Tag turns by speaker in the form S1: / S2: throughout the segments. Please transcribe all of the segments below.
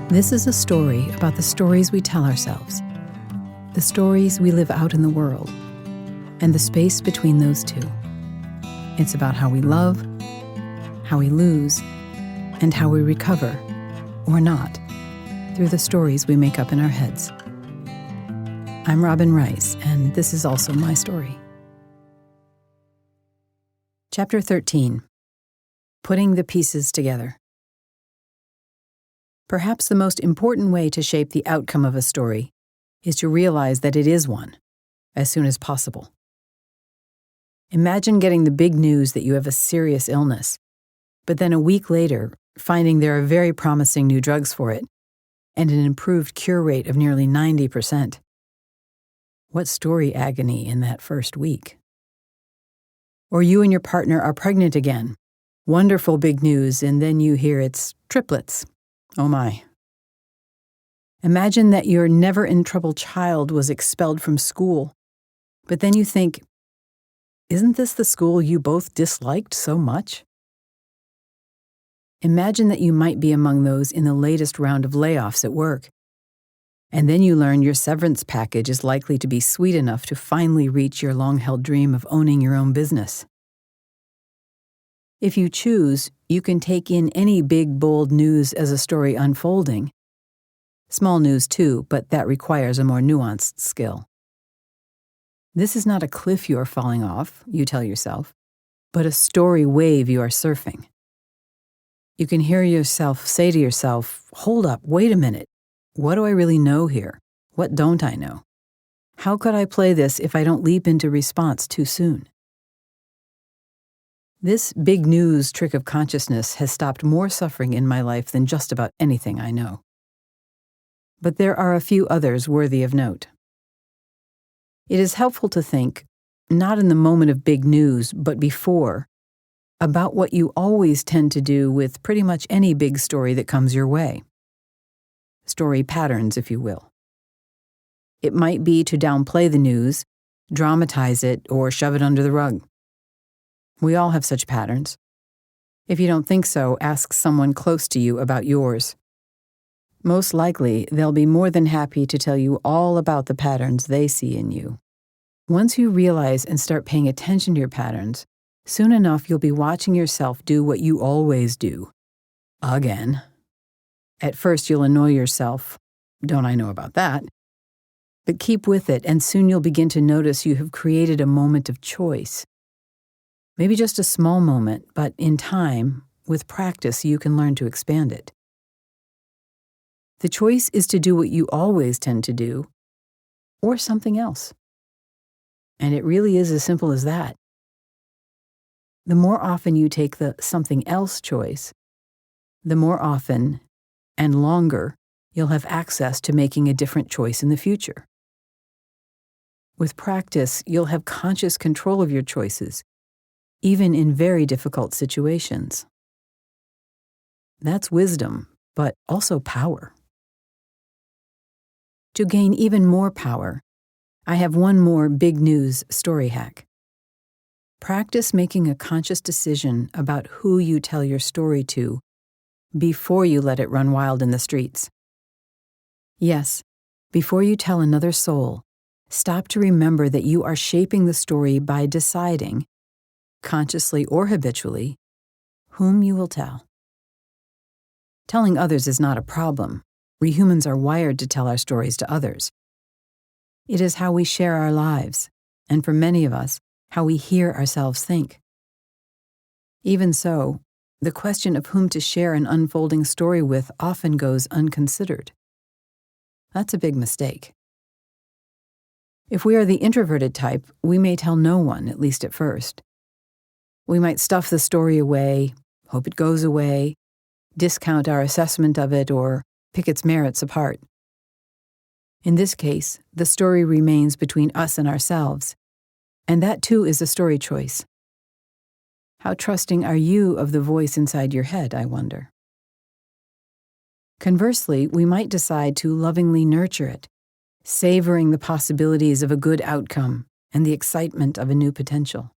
S1: This is a story about the stories we tell ourselves, the stories we live out in the world, and the space between those two. It's about how we love, how we lose, and how we recover, or not, through the stories we make up in our heads. I'm Robin Rice, and this is also my story. Chapter 13. Putting the Pieces Together. Perhaps the most important way to shape the outcome of a story is to realize that it is one, as soon as possible. Imagine getting the big news that you have a serious illness, but then a week later, finding there are very promising new drugs for it, and an improved cure rate of nearly 90%. What story agony in that first week? Or you and your partner are pregnant again. Wonderful big news, and then you hear it's triplets. Oh my. Imagine that your never-in-trouble child was expelled from school, but then you think, isn't this the school you both disliked so much? Imagine that you might be among those in the latest round of layoffs at work, and then you learn your severance package is likely to be sweet enough to finally reach your long-held dream of owning your own business. If you choose, you can take in any big, bold news as a story unfolding. Small news too, but that requires a more nuanced skill. This is not a cliff you are falling off, you tell yourself, but a story wave you are surfing. You can hear yourself say to yourself, hold up, wait a minute. What do I really know here? What don't I know? How could I play this if I don't leap into response too soon? This big news trick of consciousness has stopped more suffering in my life than just about anything I know. But there are a few others worthy of note. It is helpful to think, not in the moment of big news, but before, about what you always tend to do with pretty much any big story that comes your way. Story patterns, if you will. It might be to downplay the news, dramatize it, or shove it under the rug. We all have such patterns. If you don't think so, ask someone close to you about yours. Most likely, they'll be more than happy to tell you all about the patterns they see in you. Once you realize and start paying attention to your patterns, soon enough you'll be watching yourself do what you always do. Again. At first you'll annoy yourself. Don't I know about that? But keep with it, and soon you'll begin to notice you have created a moment of choice. Maybe just a small moment, but in time, with practice, you can learn to expand it. The choice is to do what you always tend to do, or something else. And it really is as simple as that. The more often you take the something else choice, the more often and longer you'll have access to making a different choice in the future. With practice, you'll have conscious control of your choices, even in very difficult situations. That's wisdom, but also power. To gain even more power, I have one more big news story hack. Practice making a conscious decision about who you tell your story to before you let it run wild in the streets. Yes, before you tell another soul, stop to remember that you are shaping the story by deciding, consciously or habitually, whom you will tell. Telling others is not a problem. We humans are wired to tell our stories to others. It is how we share our lives, and for many of us, how we hear ourselves think. Even so, the question of whom to share an unfolding story with often goes unconsidered. That's a big mistake. If we are the introverted type, we may tell no one, at least at first. We might stuff the story away, hope it goes away, discount our assessment of it, or pick its merits apart. In this case, the story remains between us and ourselves, and that too is a story choice. How trusting are you of the voice inside your head, I wonder? Conversely, we might decide to lovingly nurture it, savoring the possibilities of a good outcome and the excitement of a new potential.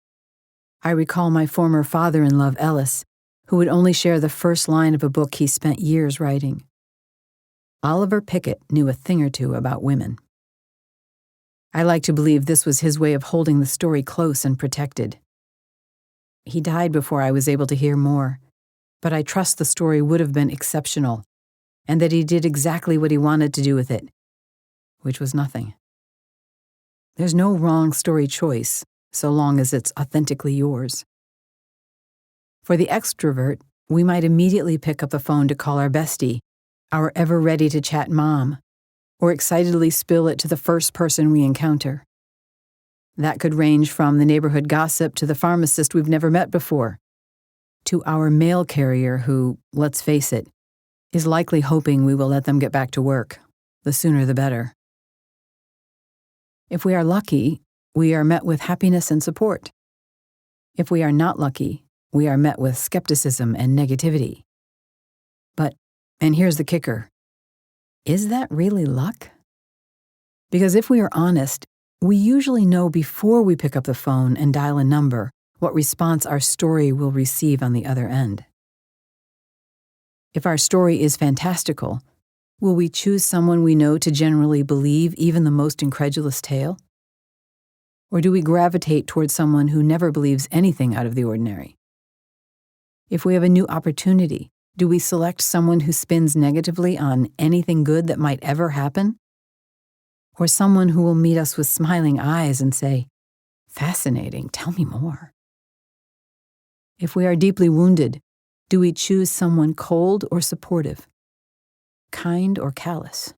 S1: I recall my former father-in-law, Ellis, who would only share the first line of a book he spent years writing. Oliver Pickett knew a thing or two about women. I like to believe this was his way of holding the story close and protected. He died before I was able to hear more, but I trust the story would have been exceptional, and that he did exactly what he wanted to do with it, which was nothing. There's no wrong story choice, so long as it's authentically yours. For the extrovert, we might immediately pick up the phone to call our bestie, our ever-ready-to-chat mom, or excitedly spill it to the first person we encounter. That could range from the neighborhood gossip to the pharmacist we've never met before, to our mail carrier who, let's face it, is likely hoping we will let them get back to work. The sooner the better. If we are lucky, we are met with happiness and support. If we are not lucky, we are met with skepticism and negativity. But, and here's the kicker, is that really luck? Because if we are honest, we usually know before we pick up the phone and dial a number what response our story will receive on the other end. If our story is fantastical, will we choose someone we know to generally believe even the most incredulous tale? Or do we gravitate towards someone who never believes anything out of the ordinary? If we have a new opportunity, do we select someone who spins negatively on anything good that might ever happen? Or someone who will meet us with smiling eyes and say, "Fascinating, tell me more." If we are deeply wounded, do we choose someone cold or supportive? Kind or callous?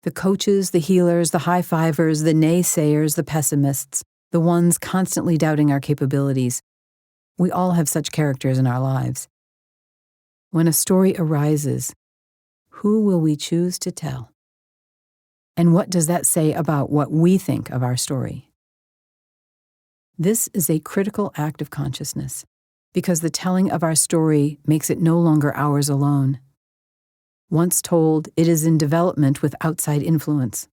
S1: The coaches, the healers, the high-fivers, the naysayers, the pessimists, the ones constantly doubting our capabilities, we all have such characters in our lives. When a story arises, who will we choose to tell? And what does that say about what we think of our story? This is a critical act of consciousness, because the telling of our story makes it no longer ours alone. Once told, it is in development with outside influence.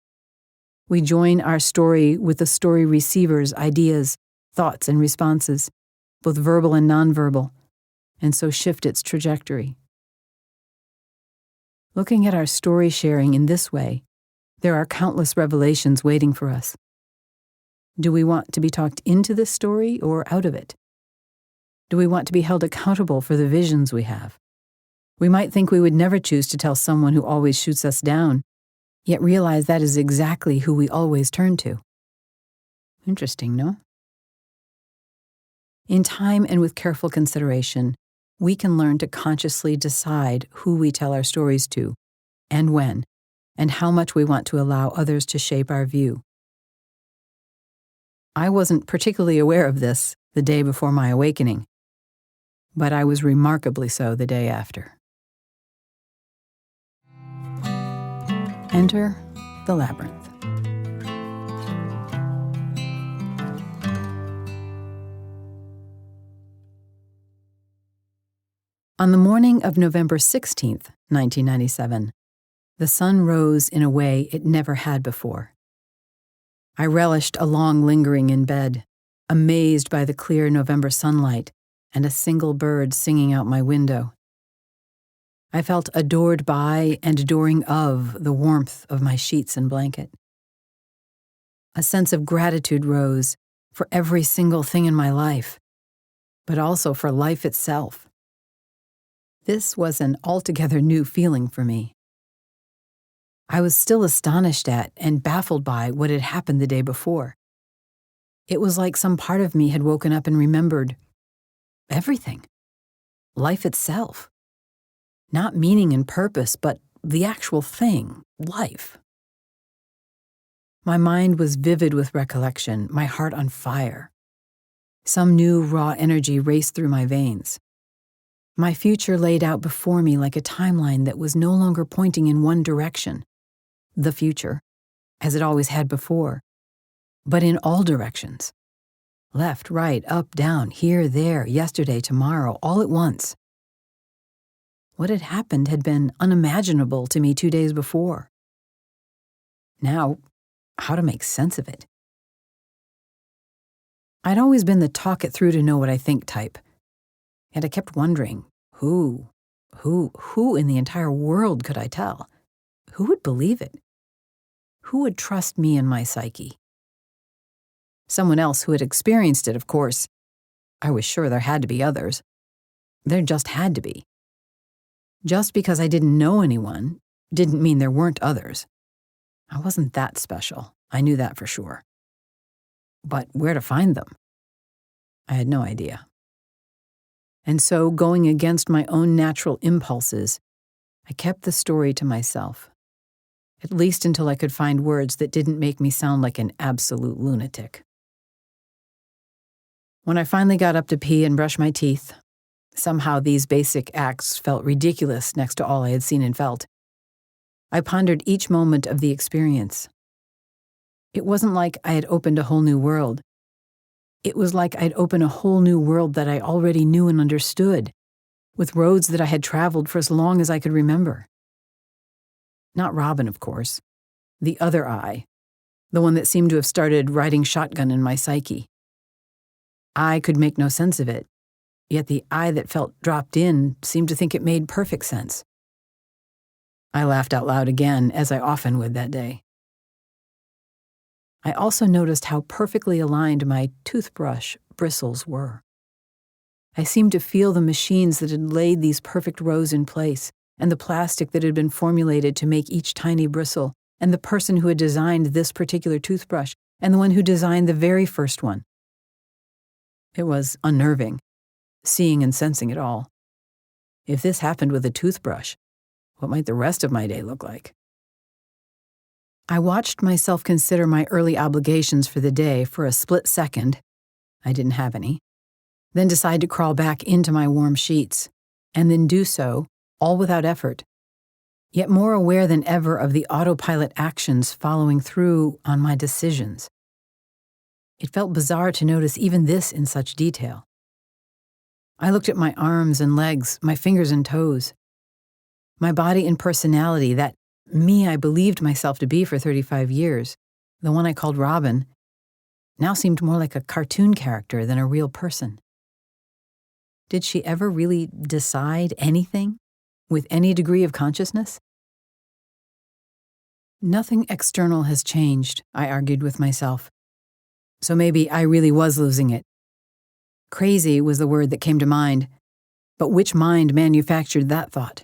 S1: We join our story with the story receiver's ideas, thoughts, and responses, both verbal and nonverbal, and so shift its trajectory. Looking at our story sharing in this way, there are countless revelations waiting for us. Do we want to be talked into this story or out of it? Do we want to be held accountable for the visions we have? We might think we would never choose to tell someone who always shoots us down, yet realize that is exactly who we always turn to. Interesting, no? In time and with careful consideration, we can learn to consciously decide who we tell our stories to, and when, and how much we want to allow others to shape our view. I wasn't particularly aware of this the day before my awakening, but I was remarkably so the day after. Enter the labyrinth. On the morning of November 16th, 1997, the sun rose in a way it never had before. I relished a long lingering in bed, amazed by the clear November sunlight and a single bird singing out my window. I felt adored by and adoring of the warmth of my sheets and blanket. A sense of gratitude rose for every single thing in my life, but also for life itself. This was an altogether new feeling for me. I was still astonished at and baffled by what had happened the day before. It was like some part of me had woken up and remembered everything. Life itself. Not meaning and purpose, but the actual thing, life. My mind was vivid with recollection, my heart on fire. Some new raw energy raced through my veins. My future laid out before me like a timeline that was no longer pointing in one direction, the future, as it always had before, but in all directions. Left, right, up, down, here, there, yesterday, tomorrow, all at once. What had happened had been unimaginable to me 2 days before. Now, how to make sense of it? I'd always been the talk it through to know what I think type. And I kept wondering, who Who in the entire world could I tell? Who would believe it? Who would trust me and my psyche? Someone else who had experienced it, of course. I was sure there had to be others. There just had to be. Just because I didn't know anyone didn't mean there weren't others. I wasn't that special. I knew that for sure. But where to find them? I had no idea. And so, going against my own natural impulses, I kept the story to myself, at least until I could find words that didn't make me sound like an absolute lunatic. When I finally got up to pee and brush my teeth, somehow these basic acts felt ridiculous next to all I had seen and felt. I pondered each moment of the experience. It wasn't like I had opened a whole new world. It was like I'd opened a whole new world that I already knew and understood, with roads that I had traveled for as long as I could remember. Not Robin, of course. The other I, the one that seemed to have started riding shotgun in my psyche. I could make no sense of it, yet the I that felt dropped in seemed to think it made perfect sense. I laughed out loud again, as I often would that day. I also noticed how perfectly aligned my toothbrush bristles were. I seemed to feel the machines that had laid these perfect rows in place, and the plastic that had been formulated to make each tiny bristle, and the person who had designed this particular toothbrush, and the one who designed the very first one. It was unnerving, seeing and sensing it all. If this happened with a toothbrush, what might the rest of my day look like? I watched myself consider my early obligations for the day for a split second. I didn't have any. Then decide to crawl back into my warm sheets, and then do so, all without effort, yet more aware than ever of the autopilot actions following through on my decisions. It felt bizarre to notice even this in such detail. I looked at my arms and legs, my fingers and toes. My body and personality, that me I believed myself to be for 35 years, the one I called Robin, now seemed more like a cartoon character than a real person. Did she ever really decide anything with any degree of consciousness? Nothing external has changed, I argued with myself. So maybe I really was losing it. Crazy was the word that came to mind, but which mind manufactured that thought?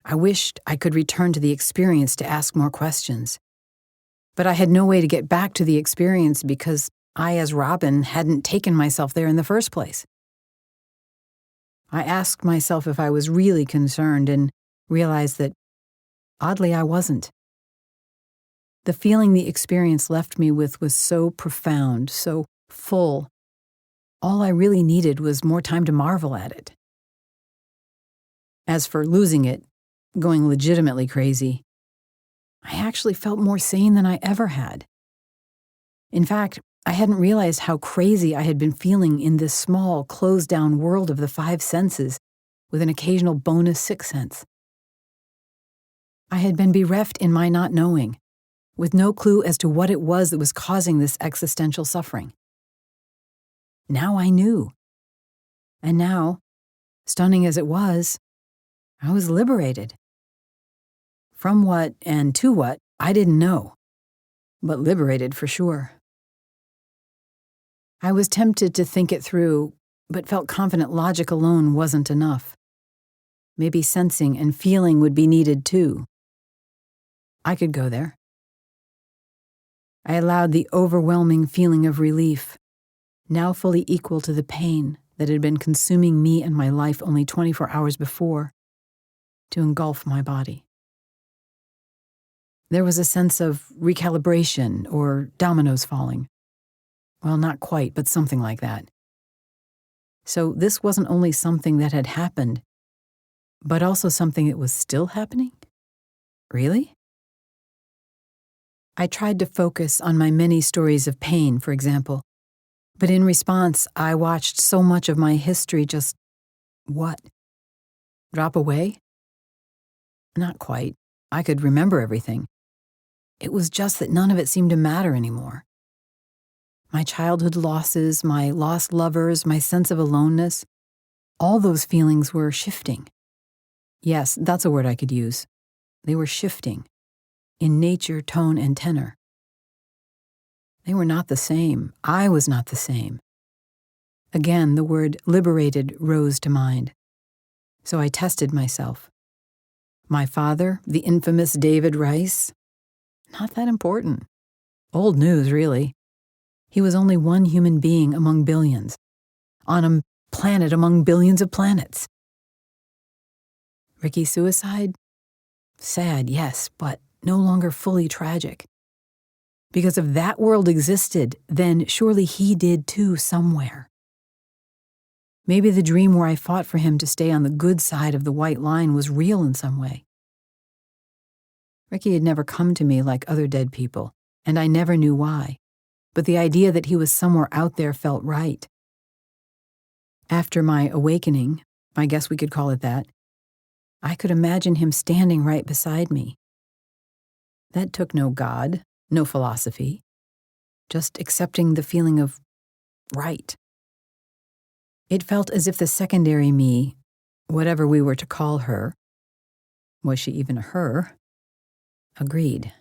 S1: I wished I could return to the experience to ask more questions. But I had no way to get back to the experience because I, as Robin, hadn't taken myself there in the first place. I asked myself if I was really concerned and realized that, oddly, I wasn't. The feeling the experience left me with was so profound, so full. All I really needed was more time to marvel at it. As for losing it, going legitimately crazy, I actually felt more sane than I ever had. In fact, I hadn't realized how crazy I had been feeling in this small, closed-down world of the five senses, with an occasional bonus sixth sense. I had been bereft in my not knowing, with no clue as to what it was that was causing this existential suffering. Now I knew. And now, stunning as it was, I was liberated. From what and to what, I didn't know, but liberated for sure. I was tempted to think it through, but felt confident logic alone wasn't enough. Maybe sensing and feeling would be needed too. I could go there. I allowed the overwhelming feeling of relief, now fully equal to the pain that had been consuming me and my life only 24 hours before, to engulf my body. There was a sense of recalibration or dominoes falling. Well, not quite, but something like that. So this wasn't only something that had happened, but also something that was still happening? Really? I tried to focus on my many stories of pain, for example, but in response, I watched so much of my history just, what? Drop away? Not quite. I could remember everything. It was just that none of it seemed to matter anymore. My childhood losses, my lost lovers, my sense of aloneness, All those feelings were shifting. Yes, that's a word I could use. They were shifting, in nature, tone, and tenor. They were not the same. I was not the same. Again, the word liberated rose to mind. So I tested myself. My father, the infamous David Rice, not that important. Old news, really. He was only one human being among billions, on a planet among billions of planets. Ricky's suicide? Sad, yes, but no longer fully tragic. Because if that world existed, then surely he did too somewhere. Maybe the dream where I fought for him to stay on the good side of the white line was real in some way. Ricky had never come to me like other dead people, and I never knew why. But the idea that he was somewhere out there felt right. After my awakening, I guess we could call it that, I could imagine him standing right beside me. That took no God, no philosophy, just accepting the feeling of right. It felt as if the secondary me, whatever we were to call her, was she even a her, agreed.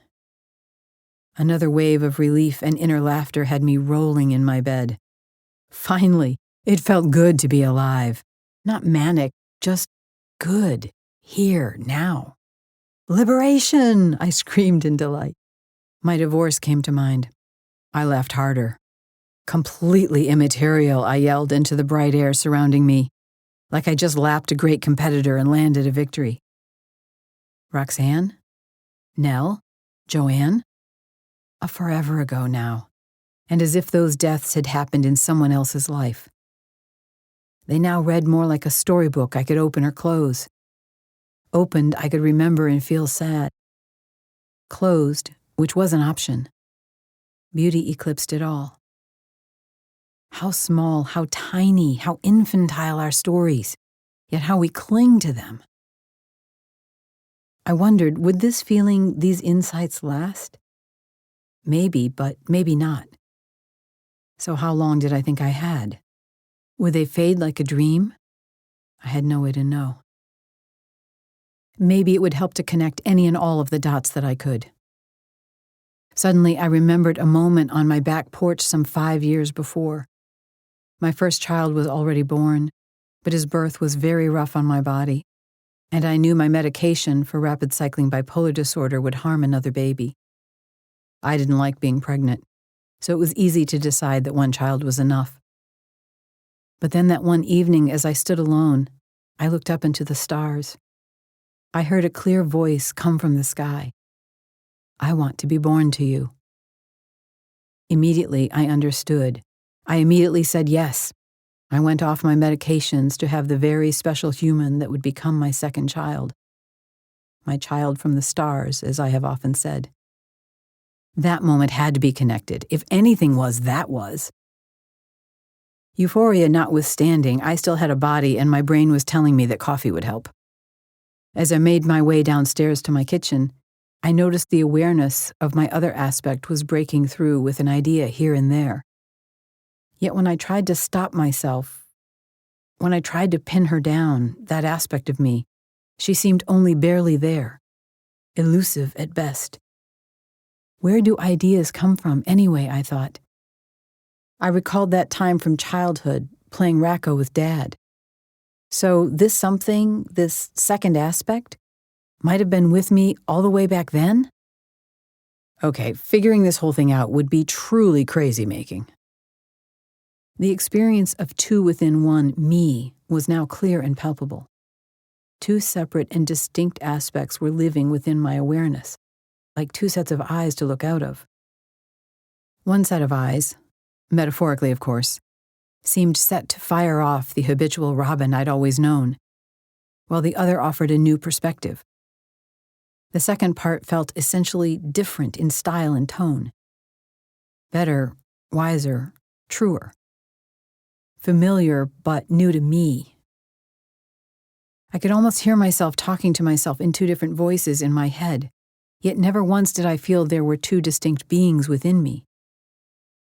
S1: Another wave of relief and inner laughter had me rolling in my bed. Finally, it felt good to be alive. Not manic, just good, here, now. Liberation! I screamed in delight. My divorce came to mind. I laughed harder. Completely immaterial, I yelled into the bright air surrounding me, like I just lapped a great competitor and landed a victory. Roxanne? Nell? Joanne? A forever ago now, and as if those deaths had happened in someone else's life. They now read more like a storybook I could open or close. Opened, I could remember and feel sad. Closed, which was an option. Beauty eclipsed it all. How small, how tiny, how infantile our stories, yet how we cling to them. I wondered, would this feeling, these insights last? Maybe, but maybe not. So how long did I think I had? Would they fade like a dream? I had no way to know. Maybe it would help to connect any and all of the dots that I could. Suddenly, I remembered a moment on my back porch some 5 years before. My first child was already born, but his birth was very rough on my body, and I knew my medication for rapid cycling bipolar disorder would harm another baby. I didn't like being pregnant, so it was easy to decide that one child was enough. But then that one evening, as I stood alone, I looked up into the stars. I heard a clear voice come from the sky. I want to be born to you. Immediately, I understood. I immediately said yes. I went off my medications to have the very special human that would become my second child. My child from the stars, as I have often said. That moment had to be connected. If anything was, that was. Euphoria notwithstanding, I still had a body and my brain was telling me that coffee would help. As I made my way downstairs to my kitchen, I noticed the awareness of my other aspect was breaking through with an idea here and there. Yet when I tried to stop myself, when I tried to pin her down, that aspect of me, she seemed only barely there, elusive at best. Where do ideas come from anyway, I thought. I recalled that time from childhood, playing racquet with Dad. So this something, this second aspect, might have been with me all the way back then? Okay, figuring this whole thing out would be truly crazy-making. The experience of two within one, me, was now clear and palpable. Two separate and distinct aspects were living within my awareness, like two sets of eyes to look out of. One set of eyes, metaphorically of course, seemed set to fire off the habitual Robin I'd always known, while the other offered a new perspective. The second part felt essentially different in style and tone. Better, wiser, truer. Familiar, but new to me. I could almost hear myself talking to myself in two different voices in my head, yet never once did I feel there were two distinct beings within me.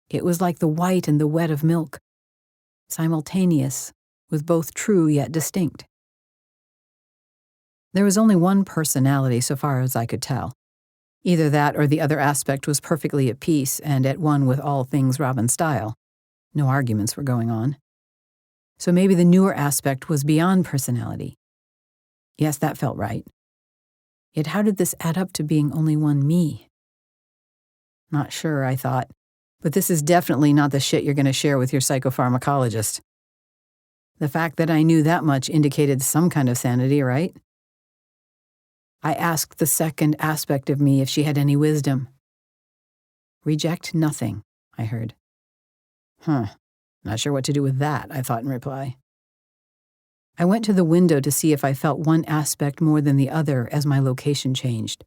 S1: It was like the white and the wet of milk, simultaneous, with both true yet distinct. There was only one personality so far as I could tell. Either that or the other aspect was perfectly at peace and at one with all things Robin style. No arguments were going on. So maybe the newer aspect was beyond personality. Yes, that felt right. Yet how did this add up to being only one me? Not sure, I thought, but this is definitely not the shit you're going to share with your psychopharmacologist. The fact that I knew that much indicated some kind of sanity, right? I asked the second aspect of me if she had any wisdom. Reject nothing, I heard. Not sure what to do with that, I thought in reply. I went to the window to see if I felt one aspect more than the other as my location changed.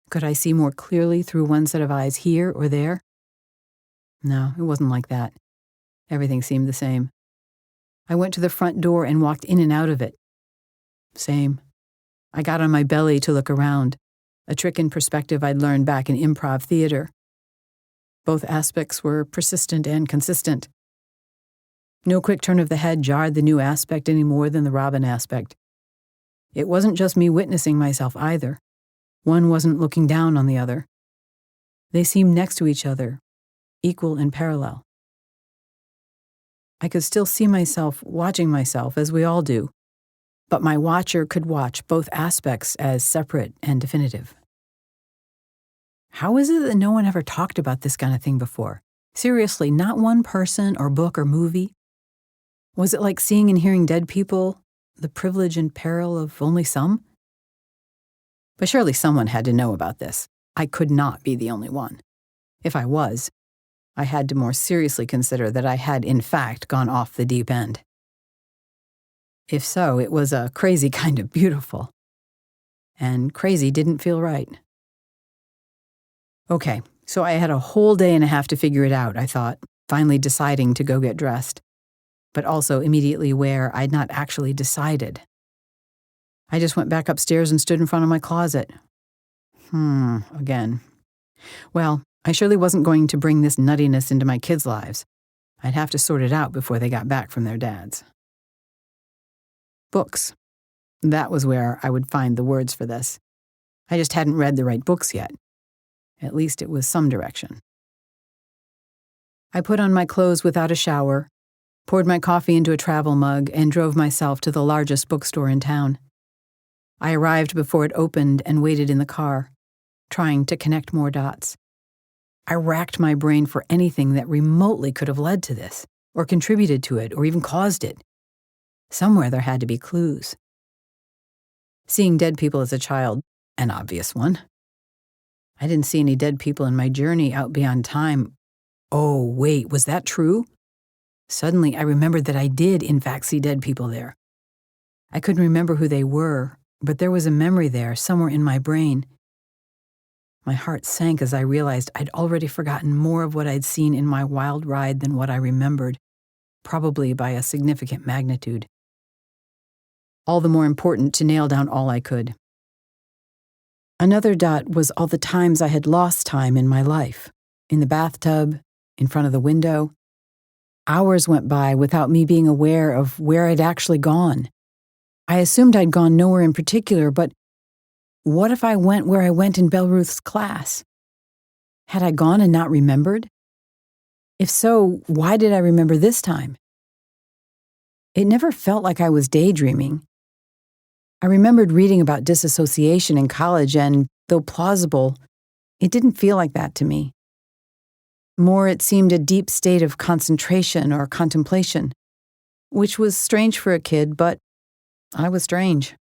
S1: Could I see more clearly through one set of eyes here or there? No, it wasn't like that. Everything seemed the same. I went to the front door and walked in and out of it. Same. I got on my belly to look around, a trick in perspective I'd learned back in improv theater. Both aspects were persistent and consistent. No quick turn of the head jarred the new aspect any more than the Robin aspect. It wasn't just me witnessing myself either. One wasn't looking down on the other. They seemed next to each other, equal and parallel. I could still see myself watching myself, as we all do, but my watcher could watch both aspects as separate and definitive. How is it that no one ever talked about this kind of thing before? Seriously, not one person or book or movie? Was it like seeing and hearing dead people, the privilege and peril of only some? But surely someone had to know about this. I could not be the only one. If I was, I had to more seriously consider that I had, in fact, gone off the deep end. If so, it was a crazy kind of beautiful. And crazy didn't feel right. Okay, so I had a whole day and a half to figure it out, I thought, finally deciding to go get dressed, but also immediately aware I'd not actually decided. I just went back upstairs and stood in front of my closet. Again. Well, I surely wasn't going to bring this nuttiness into my kids' lives. I'd have to sort it out before they got back from their dads. Books. That was where I would find the words for this. I just hadn't read the right books yet. At least it was some direction. I put on my clothes without a shower, poured my coffee into a travel mug, and drove myself to the largest bookstore in town. I arrived before it opened and waited in the car, trying to connect more dots. I racked my brain for anything that remotely could have led to this, or contributed to it, or even caused it. Somewhere there had to be clues. Seeing dead people as a child, an obvious one. I didn't see any dead people in my journey out beyond time. Oh, wait, was that true? Suddenly, I remembered that I did, in fact, see dead people there. I couldn't remember who they were, but there was a memory there, somewhere in my brain. My heart sank as I realized I'd already forgotten more of what I'd seen in my wild ride than what I remembered, probably by a significant magnitude. All the more important to nail down all I could. Another dot was all the times I had lost time in my life. In the bathtub, in front of the window. Hours went by without me being aware of where I'd actually gone. I assumed I'd gone nowhere in particular, but what if I went where I went in Belruth's class? Had I gone and not remembered? If so, why did I remember this time? It never felt like I was daydreaming. I remembered reading about disassociation in college, and, though plausible, it didn't feel like that to me. More, it seemed a deep state of concentration or contemplation, which was strange for a kid, but I was strange.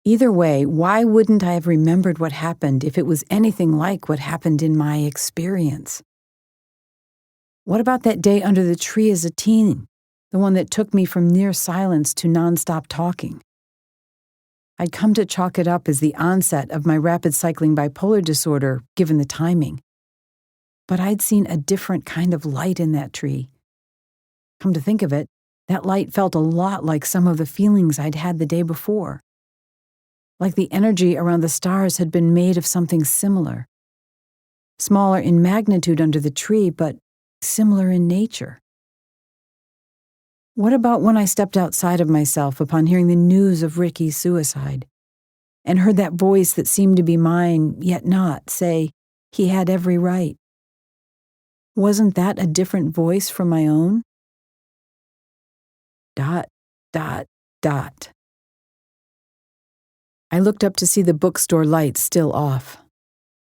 S1: Either way, why wouldn't I have remembered what happened if it was anything like what happened in my experience? What about that day under the tree as a teen, the one that took me from near silence to nonstop talking? I'd come to chalk it up as the onset of my rapid cycling bipolar disorder, given the timing. But I'd seen a different kind of light in that tree. Come to think of it, that light felt a lot like some of the feelings I'd had the day before. Like the energy around the stars had been made of something similar. Smaller in magnitude under the tree, but similar in nature. What about when I stepped outside of myself upon hearing the news of Ricky's suicide, and heard that voice that seemed to be mine, yet not, say, he had every right? Wasn't that a different voice from my own? ... I looked up to see the bookstore lights still off.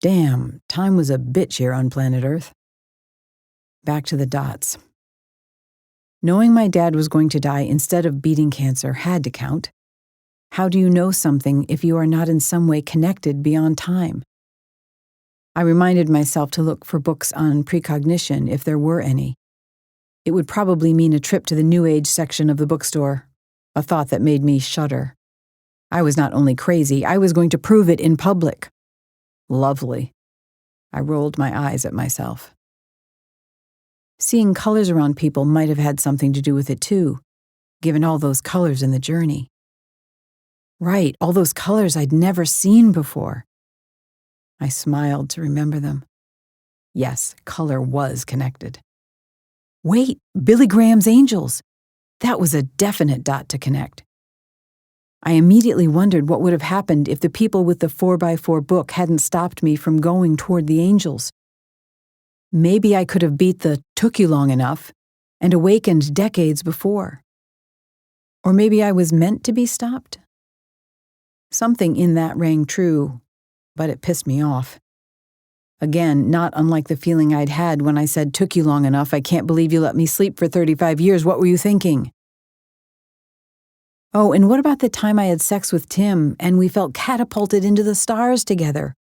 S1: Damn, time was a bitch here on planet Earth. Back to the dots. Knowing my dad was going to die instead of beating cancer had to count. How do you know something if you are not in some way connected beyond time? I reminded myself to look for books on precognition if there were any. It would probably mean a trip to the New Age section of the bookstore, a thought that made me shudder. I was not only crazy, I was going to prove it in public. Lovely. I rolled my eyes at myself. Seeing colors around people might have had something to do with it too, given all those colors in the journey. Right, all those colors I'd never seen before. I smiled to remember them. Yes, color was connected. Wait, Billy Graham's Angels. That was a definite dot to connect. I immediately wondered what would have happened if the people with the 4x4 book hadn't stopped me from going toward the angels. Maybe I could have beat the "took you long enough" and awakened decades before. Or maybe I was meant to be stopped. Something in that rang true, but it pissed me off. Again, not unlike the feeling I'd had when I said, "Took you long enough, I can't believe you let me sleep for 35 years, what were you thinking?" Oh, and what about the time I had sex with Tim and we felt catapulted into the stars together?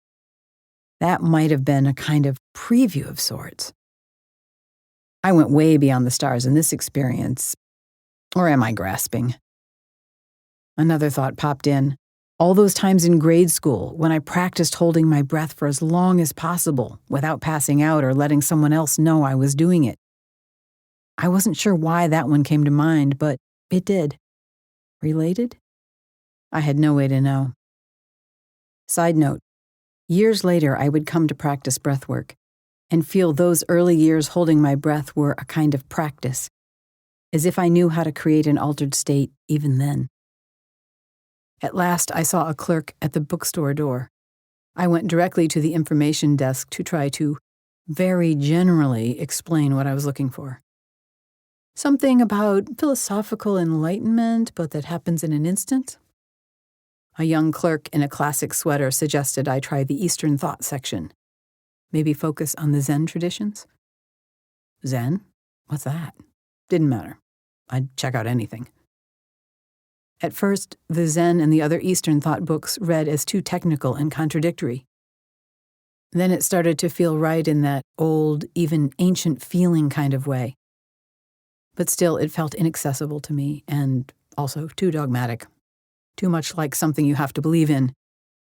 S1: That might have been a kind of preview of sorts. I went way beyond the stars in this experience. Or am I grasping? Another thought popped in. All those times in grade school when I practiced holding my breath for as long as possible without passing out or letting someone else know I was doing it. I wasn't sure why that one came to mind, but it did. Related? I had no way to know. Side note, years later I would come to practice breathwork and feel those early years holding my breath were a kind of practice, as if I knew how to create an altered state even then. At last I saw a clerk at the bookstore door. I went directly to the information desk to try to very generally explain what I was looking for. Something about philosophical enlightenment, but that happens in an instant. A young clerk in a classic sweater suggested I try the Eastern thought section. Maybe focus on the Zen traditions? Zen? What's that? Didn't matter. I'd check out anything. At first, the Zen and the other Eastern thought books read as too technical and contradictory. Then it started to feel right in that old, even ancient feeling kind of way. But still, it felt inaccessible to me, and also too dogmatic. Too much like something you have to believe in,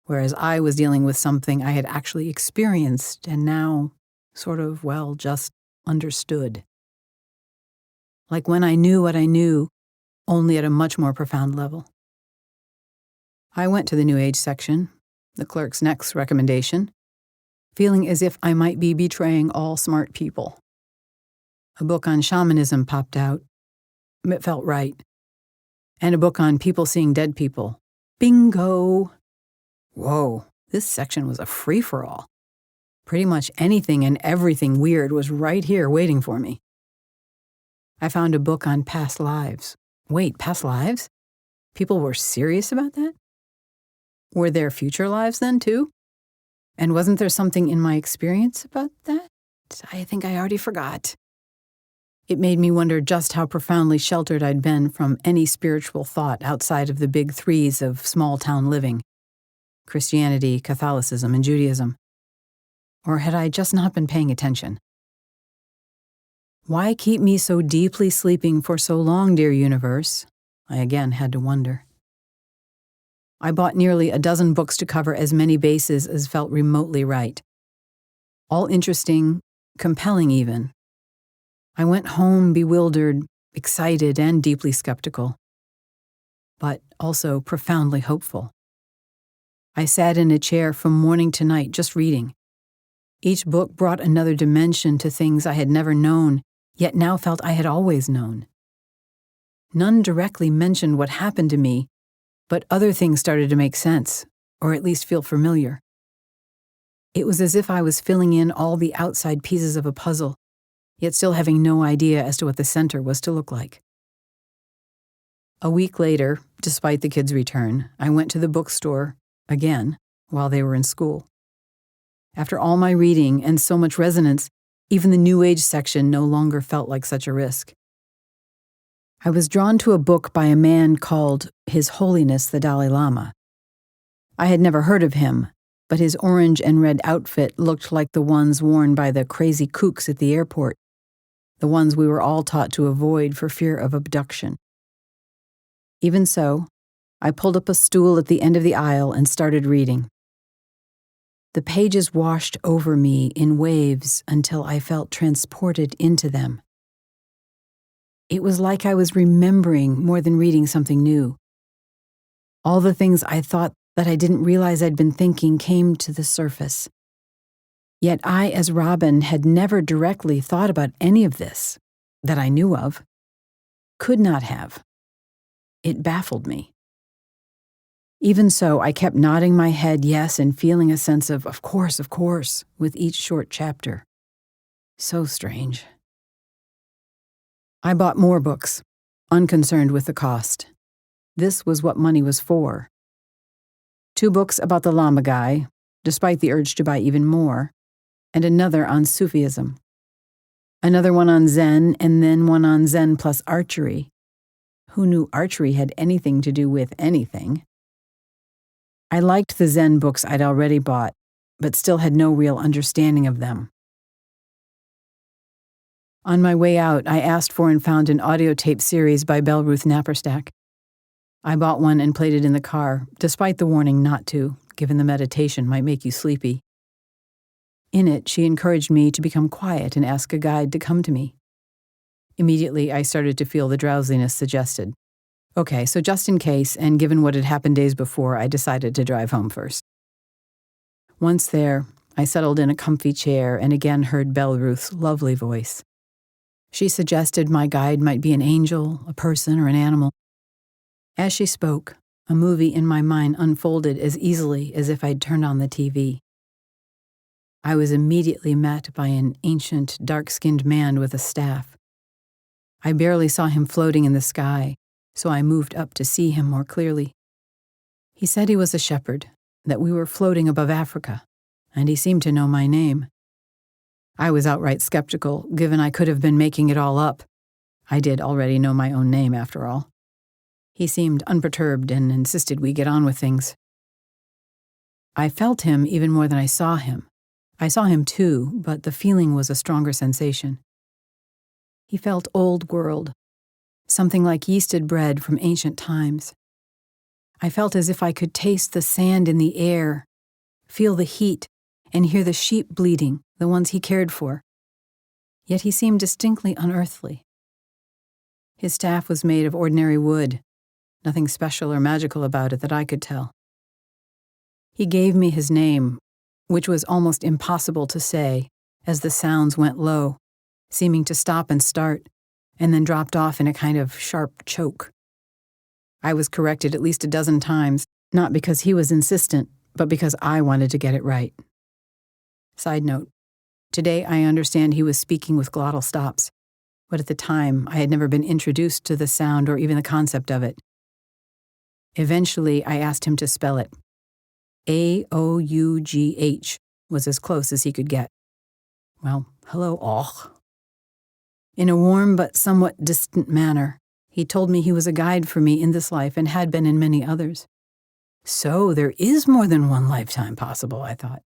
S1: whereas I was dealing with something I had actually experienced and now sort of, well, just understood. Like when I knew what I knew, only at a much more profound level. I went to the New Age section, the clerk's next recommendation, feeling as if I might be betraying all smart people. A book on shamanism popped out. It felt right. And a book on people seeing dead people. Bingo! Whoa, this section was a free-for-all. Pretty much anything and everything weird was right here waiting for me. I found a book on past lives. Wait, past lives? People were serious about that? Were there future lives then, too? And wasn't there something in my experience about that? I think I already forgot. It made me wonder just how profoundly sheltered I'd been from any spiritual thought outside of the big threes of small-town living: Christianity, Catholicism, and Judaism. Or had I just not been paying attention? Why keep me so deeply sleeping for so long, dear universe? I again had to wonder. I bought nearly a dozen books to cover as many bases as felt remotely right. All interesting, compelling even. I went home bewildered, excited, and deeply skeptical, but also profoundly hopeful. I sat in a chair from morning to night just reading. Each book brought another dimension to things I had never known, yet now felt I had always known. None directly mentioned what happened to me, but other things started to make sense, or at least feel familiar. It was as if I was filling in all the outside pieces of a puzzle, yet still having no idea as to what the center was to look like. A week later, despite the kids' return, I went to the bookstore, again, while they were in school. After all my reading and so much resonance, even the New Age section no longer felt like such a risk. I was drawn to a book by a man called His Holiness the Dalai Lama. I had never heard of him, but his orange and red outfit looked like the ones worn by the crazy kooks at the airport, the ones we were all taught to avoid for fear of abduction. Even so, I pulled up a stool at the end of the aisle and started reading. The pages washed over me in waves until I felt transported into them. It was like I was remembering more than reading something new. All the things I thought that I didn't realize I'd been thinking came to the surface. Yet I, as Robin, had never directly thought about any of this, that I knew of. Could not have. It baffled me. Even so, I kept nodding my head yes and feeling a sense of course, with each short chapter. So strange. I bought more books, unconcerned with the cost. This was what money was for. 2 books about the Lama guy, despite the urge to buy even more, and another on Sufism. Another one on Zen, and then one on Zen plus archery. Who knew archery had anything to do with anything? I liked the Zen books I'd already bought, but still had no real understanding of them. On my way out, I asked for and found an audio tape series by Belle Ruth Napperstack. I bought one and played it in the car, despite the warning not to, given the meditation might make you sleepy. In it, she encouraged me to become quiet and ask a guide to come to me. Immediately, I started to feel the drowsiness suggested. Okay, so just in case, and given what had happened days before, I decided to drive home first. Once there, I settled in a comfy chair and again heard Belle Ruth's lovely voice. She suggested my guide might be an angel, a person, or an animal. As she spoke, a movie in my mind unfolded as easily as if I'd turned on the TV. I was immediately met by an ancient, dark-skinned man with a staff. I barely saw him floating in the sky, so I moved up to see him more clearly. He said he was a shepherd, that we were floating above Africa, and he seemed to know my name. I was outright skeptical, given I could have been making it all up. I did already know my own name, after all. He seemed unperturbed and insisted we get on with things. I felt him even more than I saw him. I saw him too, but the feeling was a stronger sensation. He felt old world, something like yeasted bread from ancient times. I felt as if I could taste the sand in the air, feel the heat, and hear the sheep bleating, the ones he cared for. Yet he seemed distinctly unearthly. His staff was made of ordinary wood, nothing special or magical about it that I could tell. He gave me his name, which was almost impossible to say, as the sounds went low, seeming to stop and start, and then dropped off in a kind of sharp choke. I was corrected at least a dozen times, not because he was insistent, but because I wanted to get it right. Side note, today I understand he was speaking with glottal stops, but at the time I had never been introduced to the sound or even the concept of it. Eventually, I asked him to spell it. Aough was as close as he could get. Well, hello, Augh. In a warm but somewhat distant manner, he told me he was a guide for me in this life and had been in many others. So there is more than one lifetime possible, I thought.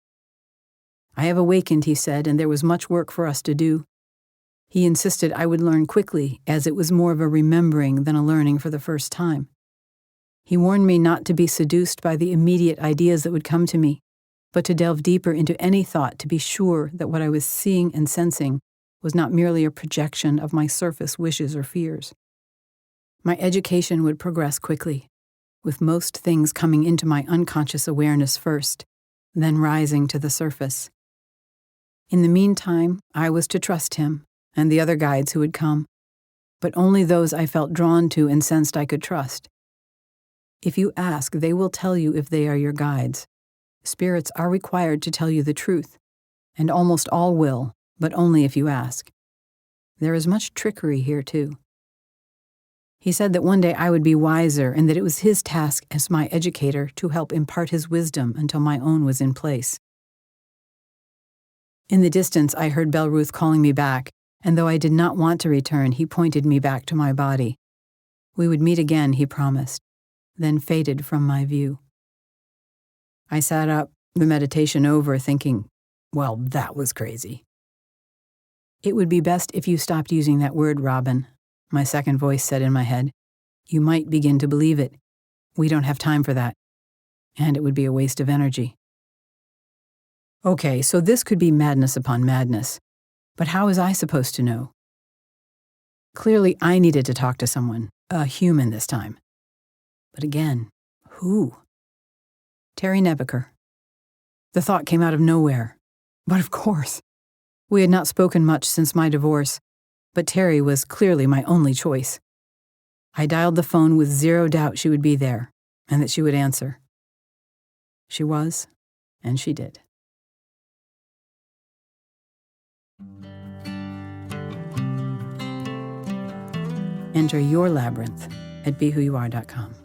S1: I have awakened, he said, and there was much work for us to do. He insisted I would learn quickly, as it was more of a remembering than a learning for the first time. He warned me not to be seduced by the immediate ideas that would come to me, but to delve deeper into any thought to be sure that what I was seeing and sensing was not merely a projection of my surface wishes or fears. My education would progress quickly, with most things coming into my unconscious awareness first, then rising to the surface. In the meantime, I was to trust him and the other guides who would come, but only those I felt drawn to and sensed I could trust. If you ask, they will tell you if they are your guides. Spirits are required to tell you the truth, and almost all will, but only if you ask. There is much trickery here, too. He said that one day I would be wiser and that it was his task as my educator to help impart his wisdom until my own was in place. In the distance, I heard Belruth calling me back, and though I did not want to return, he pointed me back to my body. We would meet again, he promised, then faded from my view. I sat up, the meditation over, thinking, well, that was crazy. It would be best if you stopped using that word, Robin, my second voice said in my head. You might begin to believe it. We don't have time for that. And it would be a waste of energy. Okay, so this could be madness upon madness. But how was I supposed to know? Clearly, I needed to talk to someone, a human this time. But again, who? Terry Nebeker. The thought came out of nowhere. But of course. We had not spoken much since my divorce, but Terry was clearly my only choice. I dialed the phone with zero doubt she would be there, and that she would answer. She was, and she did. Enter your labyrinth at BeWhoYouAre.com.